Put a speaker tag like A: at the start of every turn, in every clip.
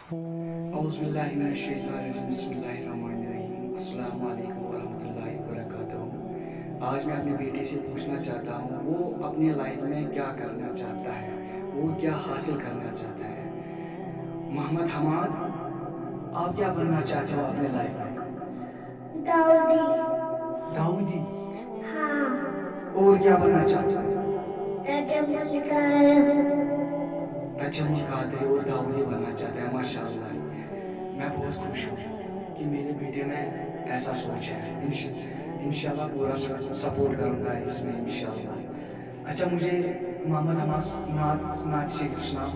A: औज़ुबिल्लाहिमिनश्शैतानिर्रजीम बिस्मिल्लाहिर्रहमानिर्रहीम अस्सलामु अलैकुम वरहमतुल्लाहि वबरकातुहू। आज मैं अपनी बेटी से पूछना चाहता हूँ वो अपनी लाइफ में क्या करना चाहता है, वो क्या हासिल करना चाहता है। मोहम्मद हमाद, आप क्या बनना चाहते हो अपने लाइफ में?
B: दाऊदी।
A: दाऊदी।
B: हाँ।
A: और क्या बनना चाहते हो? तजम्मुल कादरी और दाऊदी बनना चाहते हैं। माशाअल्लाह, मैं बहुत खुश हूँ कि मेरे बेटे में ऐसा सोच है। इंशाल्लाह पूरा सपोर्ट करूँगा इसमें इंशाल्लाह। अच्छा, मुझे मोहम्मद हमाद नात शरीफ सुनाओ।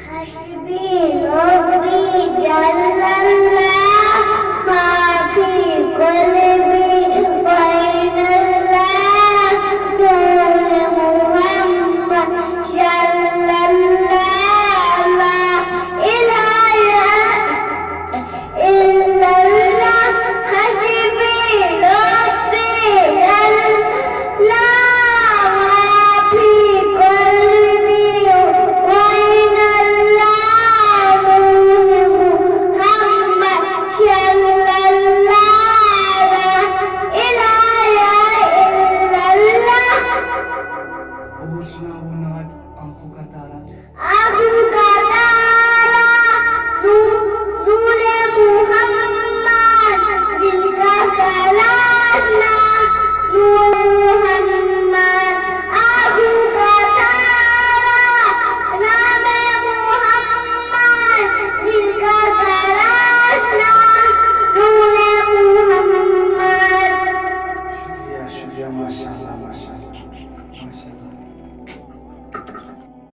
B: हस्बी रब्बी जल्लल्लाह माफी क़ल्बी व इनल्लाह नूर मुहम्मद सल्लल्लाहु ला इलाहा इल्लल्लाह हस्बी रब्बी जल्लल्लाह माफी क़ल्बी व इनल्लाह नूर मुहम्मद सल्लल्लाहु ला इलाहा इल्लल्लाह।
A: और सुनाओ नात आंखों का तारा।